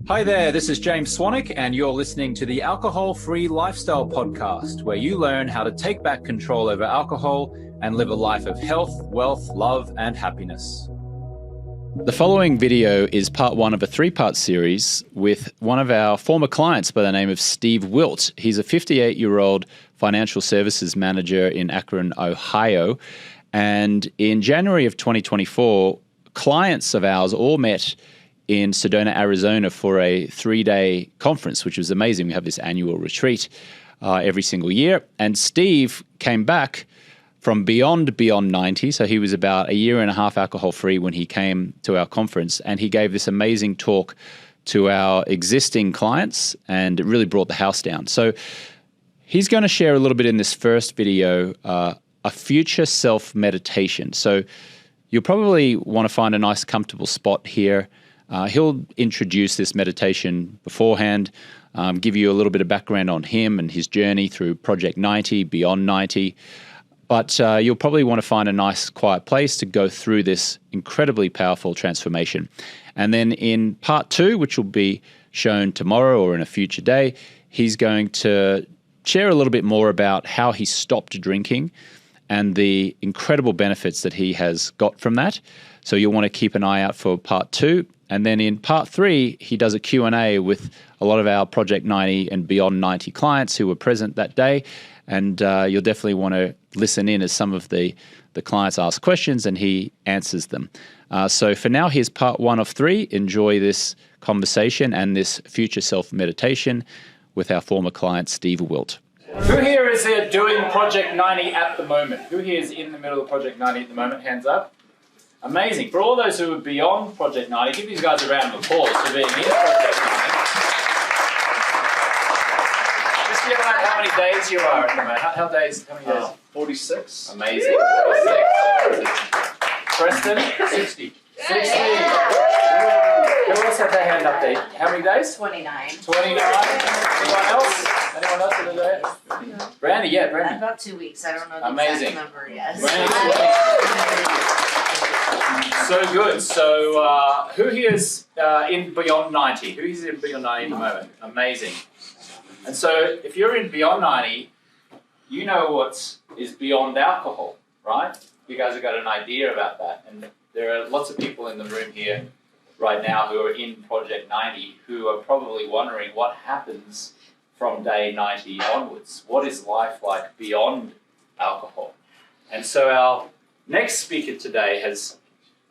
Hi there, this is James Swanwick, and you're listening to the Alcohol-Free Lifestyle Podcast, where you learn how to take back control over alcohol and live a life of health, wealth, love, and happiness. The following video is part one of a three-part series with one of our former clients by the name of Steve Wilt. He's a 58-year-old financial services manager in Akron, Ohio. And in January of 2024, clients of ours all met in Sedona, Arizona for a 3-day conference, which was amazing. We have this annual retreat every single year. And Steve came back from beyond 90. So he was about a year and a half alcohol-free when he came to our conference. And he gave this amazing talk to our existing clients, and it really brought the house down. So he's going to share a little bit in this first video, a future self meditation. So you'll probably want to find a nice comfortable spot here. He'll introduce this meditation beforehand, give you a little bit of background on him and his journey through Project 90, Beyond 90. But you'll probably want to find a nice quiet place to go through this incredibly powerful transformation. And then in part two, which will be shown tomorrow or in a future day, he's going to share a little bit more about how he stopped drinking and the incredible benefits that he has got from that. So you'll want to keep an eye out for part two. And then in part three, he does a Q&A with a lot of our Project 90 and Beyond 90 clients who were present that day. And you'll definitely want to listen in as some of the clients ask questions and he answers them. So for now, here's part one of three. Enjoy this conversation and this future self meditation with our former client, Steve Wilt. Who here is doing Project 90 at the moment? Who here is in the middle of Project 90 at the moment? Hands up. Amazing. For all those who are beyond Project 90, give these guys a round of applause for being in Project 90. Just give out how many days you are at the moment. How many days? 46. Amazing. 46. Preston? 60. 60. Who else had their hand up there? How many days? 29. 29. Anyone else? Anyone else in the day? Brandy, yeah, Brandy. About 2 weeks. I don't know the Amazing. exact number yet. So good. So who here is in Beyond 90? Who is in Beyond 90 at the moment? Amazing. And so if you're in Beyond 90, you know what is beyond alcohol, right? You guys have got an idea about that. And there are lots of people in the room here right now who are in Project 90 who are probably wondering what happens from day 90 onwards. What is life like beyond alcohol? And so our next speaker today has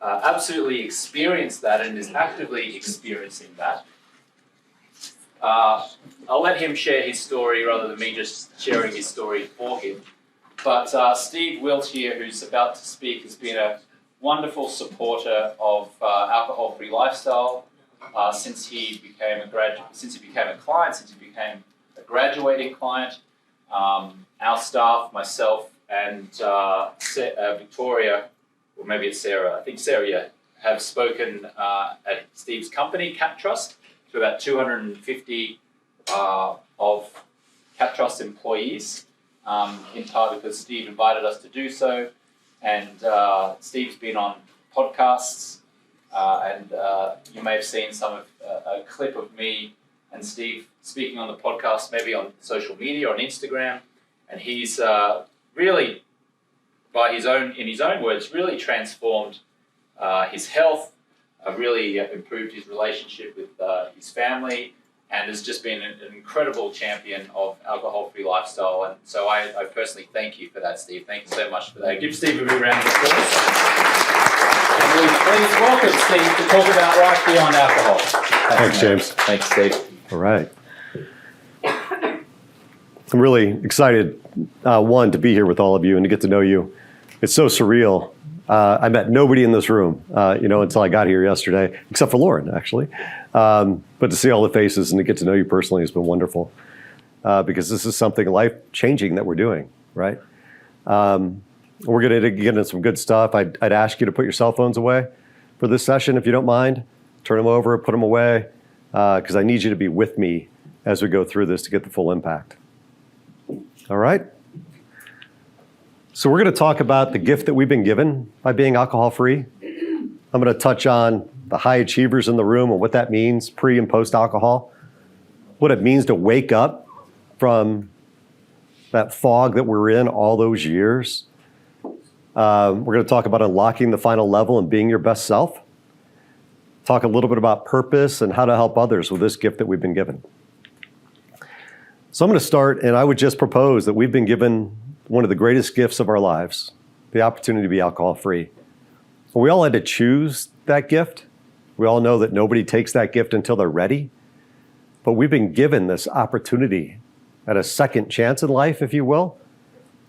absolutely experienced that and is actively experiencing that. I'll let him share his story rather than me just sharing his story for him. But Steve Wilt here, who's about to speak, has been a wonderful supporter of alcohol-free lifestyle since he became a client, since he became a graduating client. Our staff, myself, and Victoria, or maybe it's Sarah, I think Sarah, yeah, have spoken at Steve's company, Cap Trust, to about 250 of Cap Trust employees, in part because Steve invited us to do so. And Steve's been on podcasts, and you may have seen a clip of me and Steve speaking on the podcast, maybe on social media, on Instagram. And he's really, in his own words, really transformed his health, really improved his relationship with his family, and has just been an incredible champion of alcohol-free lifestyle. And so I personally thank you for that, Steve. Thank you so much for that. Give Steve a big round of applause. And please welcome Steve to talk about life beyond alcohol. Thanks, James. Thanks, Steve. All right. I'm really excited, one, to be here with all of you and to get to know you. It's so surreal. I met nobody in this room, until I got here yesterday, except for Lauren, actually. But to see all the faces and to get to know you personally has been wonderful, because this is something life-changing that we're doing, right? We're going to get into some good stuff. I'd ask you to put your cell phones away for this session, if you don't mind. Turn them over, put them away, because I need you to be with me as we go through this to get the full impact. All right? So we're going to talk about the gift that we've been given by being alcohol-free. I'm going to touch on the high achievers in the room and what that means pre and post alcohol, what it means to wake up from that fog that we're in all those years. We're going to talk about unlocking the final level and being your best self. Talk a little bit about purpose and how to help others with this gift that we've been given. So I'm going to start, and I would just propose that we've been given one of the greatest gifts of our lives, the opportunity to be alcohol-free. We all had to choose that gift. We all know that nobody takes that gift until they're ready. But we've been given this opportunity at a second chance in life, if you will.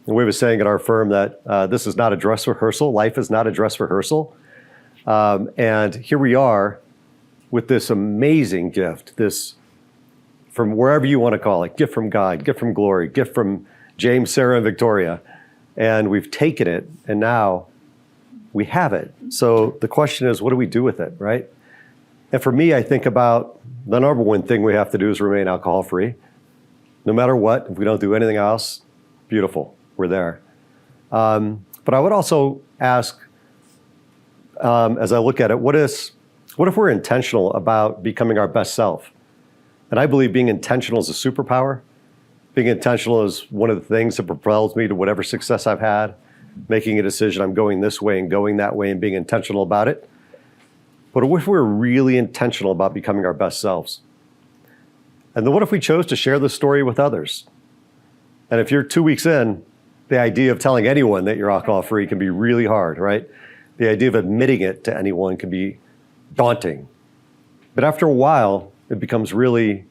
And we were saying at our firm that this is not a dress rehearsal. Life is not a dress rehearsal. And here we are with this amazing gift, this, from wherever you want to call it, gift from God, gift from glory, gift from James, Sarah, and Victoria. And we've taken it, and now we have it. So the question is, what do we do with it, right? And for me, I think about the number one thing we have to do is remain alcohol-free. No matter what, if we don't do anything else, beautiful, we're there. But I would also ask, as I look at it, what if we're intentional about becoming our best self? And I believe being intentional is a superpower. Being intentional is one of the things that propels me to whatever success I've had, making a decision, I'm going this way and going that way and being intentional about it. But what if we're really intentional about becoming our best selves? And then what if we chose to share this story with others? And if you're 2 weeks in, the idea of telling anyone that you're alcohol-free can be really hard, right? The idea of admitting it to anyone can be daunting. But after a while, it becomes really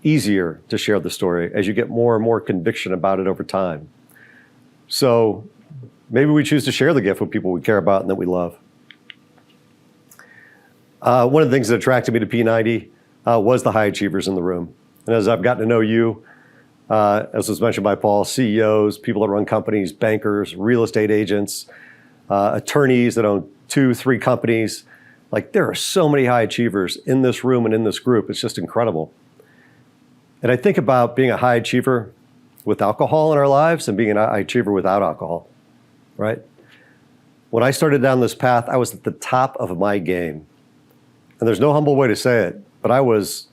easier to share the story as you get more and more conviction about it over time. So maybe we choose to share the gift with people we care about and that we love. One of the things that attracted me to P90 was the high achievers in the room. And as I've gotten to know you, as was mentioned by Paul, CEOs, people that run companies, bankers, real estate agents, attorneys that own 2, 3 companies, like there are so many high achievers in this room and in this group. It's just incredible. And I think about being a high achiever with alcohol in our lives and being a high achiever without alcohol, right? When I started down this path, I was at the top of my game. And there's no humble way to say it, but I was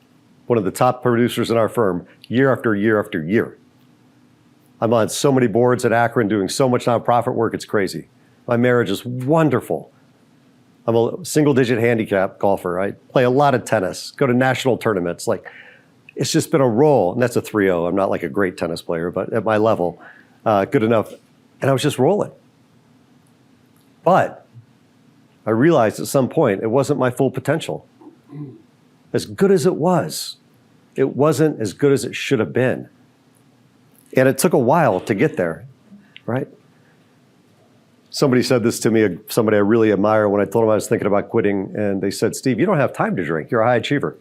one of the top producers in our firm year after year after year. I'm on so many boards at Akron doing so much nonprofit work, it's crazy. My marriage is wonderful. I'm a single-digit handicap golfer. I play a lot of tennis, go to national tournaments. Like, it's just been a roll, and that's a 3-0. I'm not like a great tennis player, but at my level, good enough. And I was just rolling. But I realized at some point it wasn't my full potential. As good as it wasn't as good as it should have been. And it took a while to get there, right? Somebody said this to me, somebody I really admire, when I told them I was thinking about quitting, and they said, Steve, you don't have time to drink. You're a high achiever.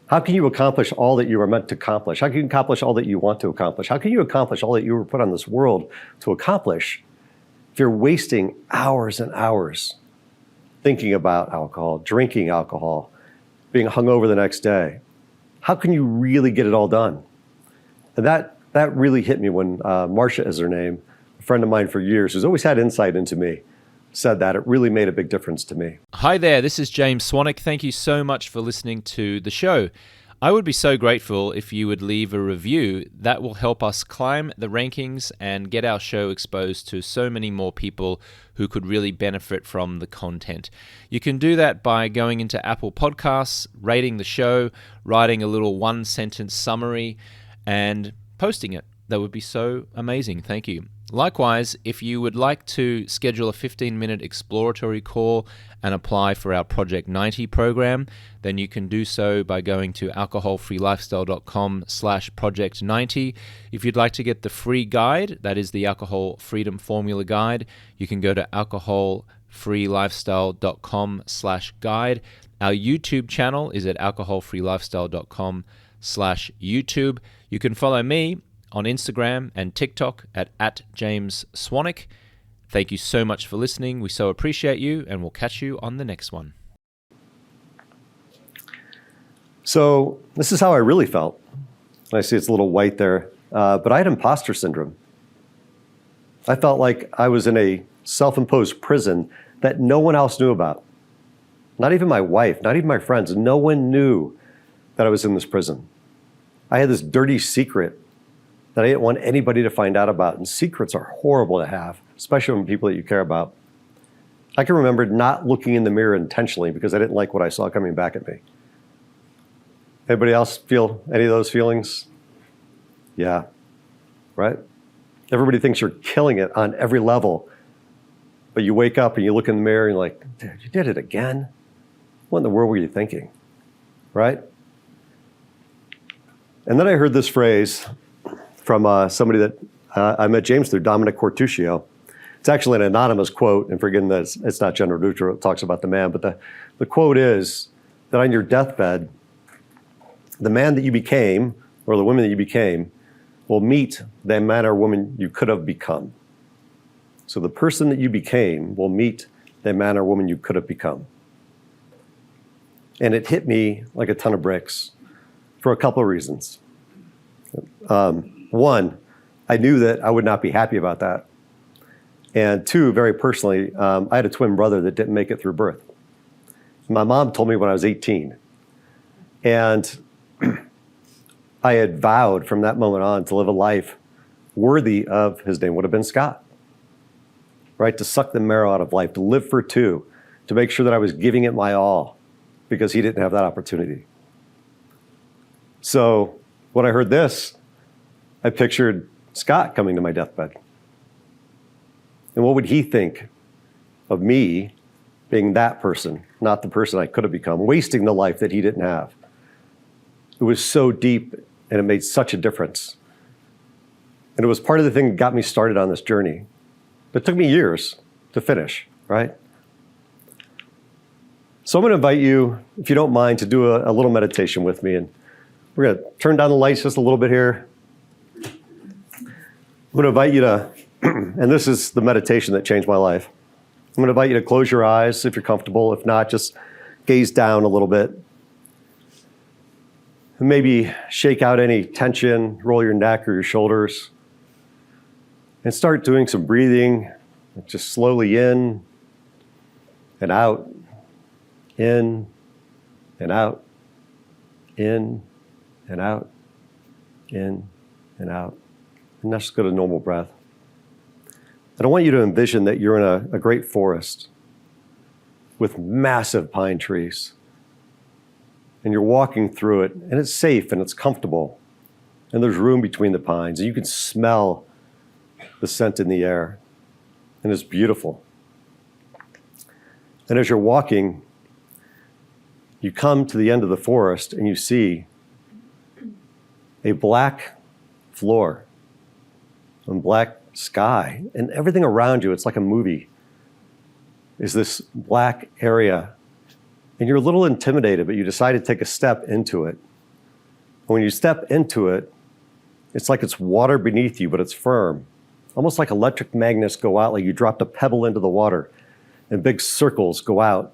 How can you accomplish all that you were meant to accomplish? How can you accomplish all that you want to accomplish? How can you accomplish all that you were put on this world to accomplish if you're wasting hours and hours thinking about alcohol, drinking alcohol, being hungover the next day? How can you really get it all done? And that really hit me when Marcia is her name, a friend of mine for years, who's always had insight into me, said that. It really made a big difference to me. Hi there, this is James Swanwick. Thank you so much for listening to the show. I would be so grateful if you would leave a review. That will help us climb the rankings and get our show exposed to so many more people who could really benefit from the content. You can do that by going into Apple Podcasts, rating the show, writing a little 1-sentence summary, and posting it. That would be so amazing. Thank you. Likewise, if you would like to schedule a 15-minute exploratory call and apply for our Project 90 program, then you can do so by going to alcoholfreelifestyle.com/project90. If you'd like to get the free guide, that is the Alcohol Freedom Formula Guide, you can go to alcoholfreelifestyle.com/guide. Our YouTube channel is at alcoholfreelifestyle.com/YouTube. You can follow me on Instagram and TikTok at James Swanwick. Thank you so much for listening. We so appreciate you, and we'll catch you on the next one. So this is how I really felt. I see it's a little white there, but I had imposter syndrome. I felt like I was in a self-imposed prison that no one else knew about. Not even my wife, not even my friends. No one knew that I was in this prison. I had this dirty secret that I didn't want anybody to find out about. And secrets are horrible to have, especially from people that you care about. I can remember not looking in the mirror intentionally because I didn't like what I saw coming back at me. Anybody else feel any of those feelings? Yeah, right? Everybody thinks you're killing it on every level. But you wake up and you look in the mirror and you're like, dude, you did it again? What in the world were you thinking? Right? And then I heard this phrase from somebody that I met James through, Dominic Cortuccio. It's actually an anonymous quote, and forgetting that it's not gender neutral, it talks about the man, but the quote is that on your deathbed, the man that you became, or the woman that you became, will meet the man or woman you could have become. So the person that you became will meet the man or woman you could have become. And it hit me like a ton of bricks for a couple of reasons. One, I knew that I would not be happy about that. And two, very personally, I had a twin brother that didn't make it through birth. My mom told me when I was 18. And I had vowed from that moment on to live a life worthy of, his name would have been Scott, right? To suck the marrow out of life, to live for two, to make sure that I was giving it my all because he didn't have that opportunity. So when I heard this, I pictured Scott coming to my deathbed. And what would he think of me being that person, not the person I could have become, wasting the life that he didn't have? It was so deep and it made such a difference. And it was part of the thing that got me started on this journey. It took me years to finish, right? So I'm going to invite you, if you don't mind, to do a little meditation with me. And we're going to turn down the lights just a little bit here. I'm going to invite you to, and this is the meditation that changed my life. I'm going to invite you to close your eyes if you're comfortable. If not, just gaze down a little bit. And maybe shake out any tension, roll your neck or your shoulders. And start doing some breathing, just slowly in and out, in and out, in and out, in and out. And let's just go to normal breath. And I want you to envision that you're in a great forest with massive pine trees. And you're walking through it, and it's safe and it's comfortable. And there's room between the pines, and you can smell the scent in the air. And it's beautiful. And as you're walking, you come to the end of the forest and you see a black floor and black sky, and everything around you, it's like a movie, is this black area. And you're a little intimidated, but you decide to take a step into it. And when you step into it, it's like it's water beneath you, but it's firm. Almost like electric magnets go out, like you dropped a pebble into the water, and big circles go out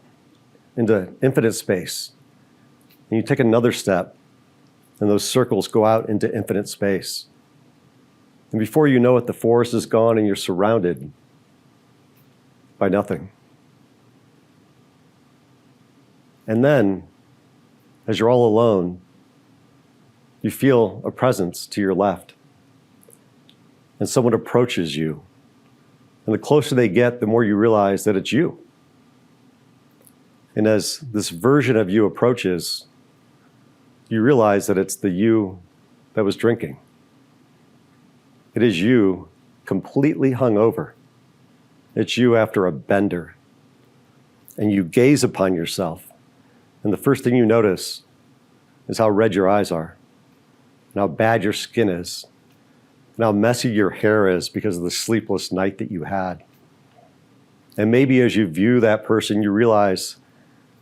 into infinite space. And you take another step, and those circles go out into infinite space. And before you know it, the forest is gone and you're surrounded by nothing. And then, as you're all alone, you feel a presence to your left. And someone approaches you. And the closer they get, the more you realize that it's you. And as this version of you approaches, you realize that it's the you that was drinking. It is you completely hungover. It's you after a bender. And you gaze upon yourself. And the first thing you notice is how red your eyes are, and how bad your skin is, and how messy your hair is because of the sleepless night that you had. And maybe as you view that person, you realize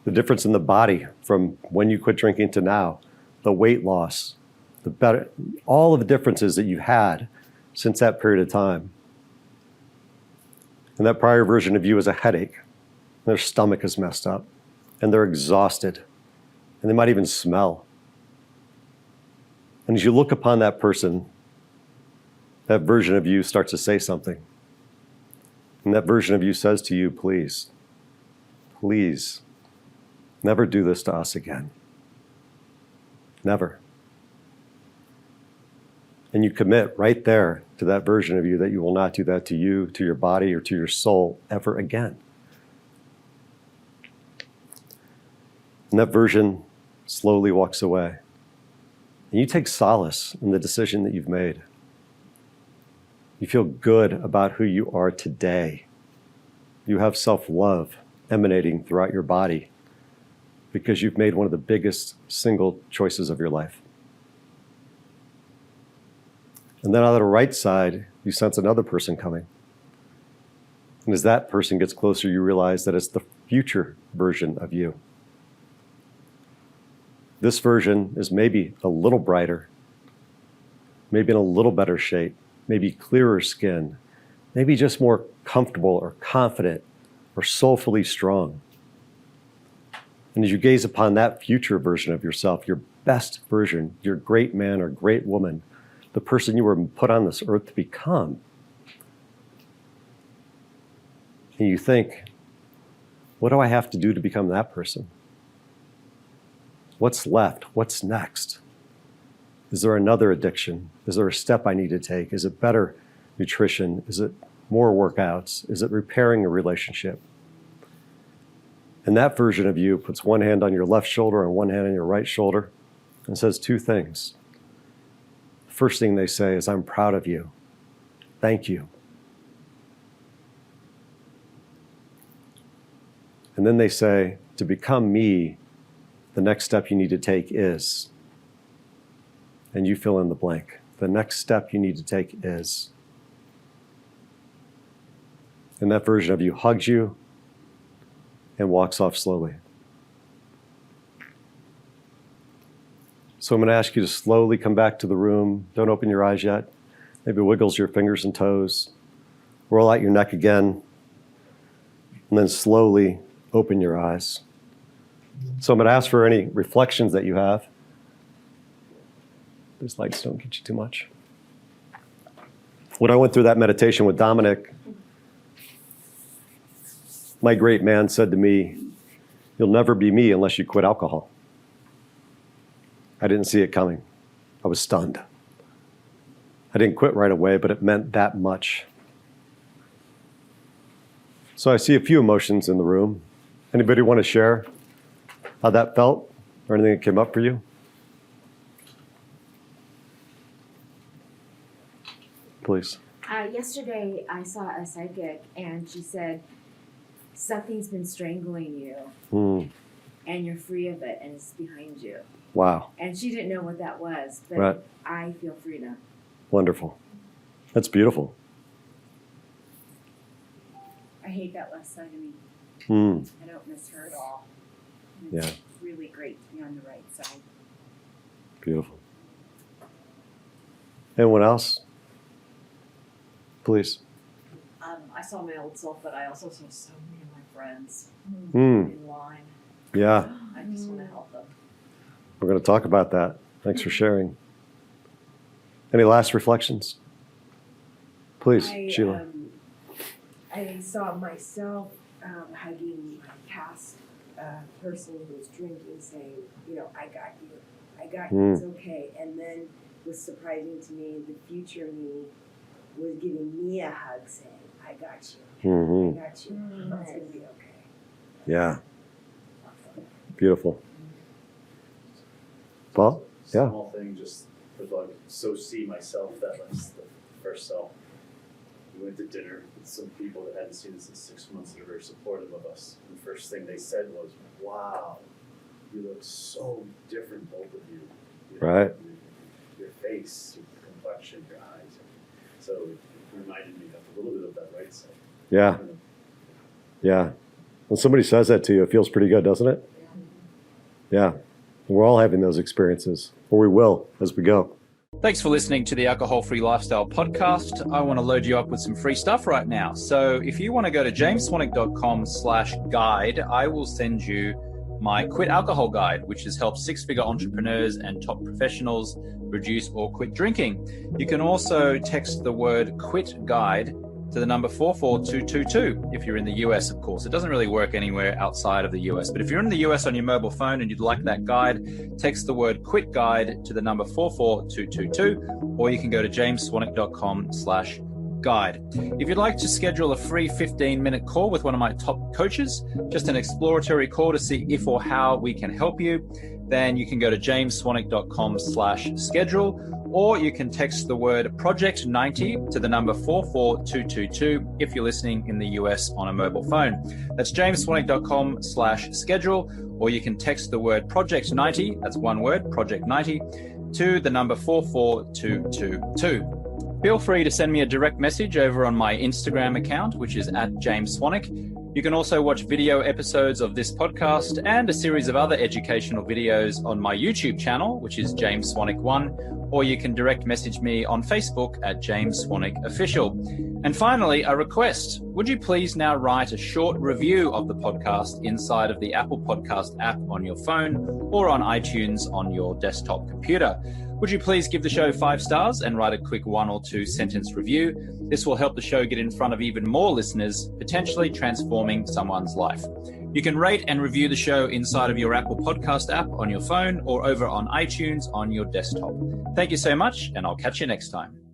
the difference in the body from when you quit drinking to now, the weight loss, the better, all of the differences that you had since that period of time. And that prior version of you is a headache. Their stomach is messed up, and they're exhausted, and they might even smell. And as you look upon that person, that version of you starts to say something. And that version of you says to you, please, please, Never do this to us again. Never. And you commit right there to that version of you that you will not do that to you, to your body, or to your soul ever again. And that version slowly walks away. And you take solace in the decision that you've made. You feel good about who you are today. You have self-love emanating throughout your body because you've made one of the biggest single choices of your life. And then on the right side, you sense another person coming. And as that person gets closer, you realize that it's the future version of you. This version is maybe a little brighter, maybe in a little better shape, maybe clearer skin, maybe just more comfortable or confident or soulfully strong. And as you gaze upon that future version of yourself, your best version, your great man or great woman, the person you were put on this earth to become, and you think, what do I have to do to become that person? What's left? What's next? Is there another addiction? Is there a step I need to take? Is it better nutrition? Is it more workouts? Is it repairing a relationship? And that version of you puts one hand on your left shoulder and one hand on your right shoulder and says two things. The first thing they say is, I'm proud of you. Thank you. And then they say, to become me, the next step you need to take is, and you fill in the blank. The next step you need to take is. And that version of you hugs you and walks off slowly. So I'm going to ask you to slowly come back to the room. Don't open your eyes yet. Maybe wiggles your fingers and toes. Roll out your neck again. And then slowly open your eyes. So I'm going to ask for any reflections that you have. These lights don't get you too much. When I went through that meditation with Dominic, my great man said to me, you'll never be me unless you quit alcohol. I didn't see it coming. I was stunned. I didn't quit right away, but it meant that much. So I see a few emotions in the room. Anybody want to share how that felt or anything that came up for you? Please. Yesterday, I saw a psychic, and she said, something's been strangling you, and you're free of it, and it's behind you. Wow. And she didn't know what that was, but right. I feel freedom. Wonderful. That's beautiful. I hate that left side of me. I don't miss her at all. And it's really great to be on the right side. Beautiful. Anyone else? Please. I saw my old self, but I also saw so many of my friends Mm. in line. Yeah, I just want to help them. we're going to talk about that. Thanks for sharing. Any last reflections? Please, Sheila. I saw myself hugging my past person who was drinking, saying, I got you, it's okay. And then it was surprising to me, the future me was giving me a hug, saying, I got you, I got you, it's going to be okay. Yeah. Beautiful. Paul? Yeah. Small thing, just was like, so see myself, that was the first self. We went to dinner with some people that hadn't seen us in 6 months and were very supportive of us. And the first thing they said was, wow, you look so different, both of you. Right. Your face, your complexion, your eyes. So it reminded me of a little bit of that right side. Yeah. Yeah. When somebody says that to you, it feels pretty good, doesn't it? Yeah. We're all having those experiences, or we will as we go. Thanks for listening to the Alcohol Free Lifestyle podcast. I want to load you up with some free stuff right now. So if you want to go to jamesswanwick.com/guide, I will send you my Quit Alcohol Guide, which has helped six-figure entrepreneurs and top professionals reduce or quit drinking. You can also text the word QUIT GUIDE to the number 44222 if you're in the US, of course. It doesn't really work anywhere outside of the US. But if you're in the US on your mobile phone and you'd like that guide, text the word quit guide to the number 44222, or you can go to jamesswanwick.com/guide. If you'd like to schedule a free 15-minute call with one of my top coaches, just an exploratory call to see if or how we can help you, then you can go to jamesswanwick.com/schedule, or you can text the word Project 90 to the number 44222 if you're listening in the US on a mobile phone. That's jamesswanwick.com/schedule, or you can text the word Project 90, that's one word, Project 90, to the number 44222. Feel free to send me a direct message over on my Instagram account, which is @JamesSwanwick. You can also watch video episodes of this podcast and a series of other educational videos on my YouTube channel, which is James Swanwick 1, or you can direct message me on Facebook @James Swanwick Official. And finally, a request. Would you please now write a short review of the podcast inside of the Apple Podcast app on your phone or on iTunes on your desktop computer? Would you please give the show 5 stars and write a quick 1 or 2 sentence review? This will help the show get in front of even more listeners, potentially transforming someone's life. You can rate and review the show inside of your Apple Podcast app on your phone or over on iTunes on your desktop. Thank you so much, and I'll catch you next time.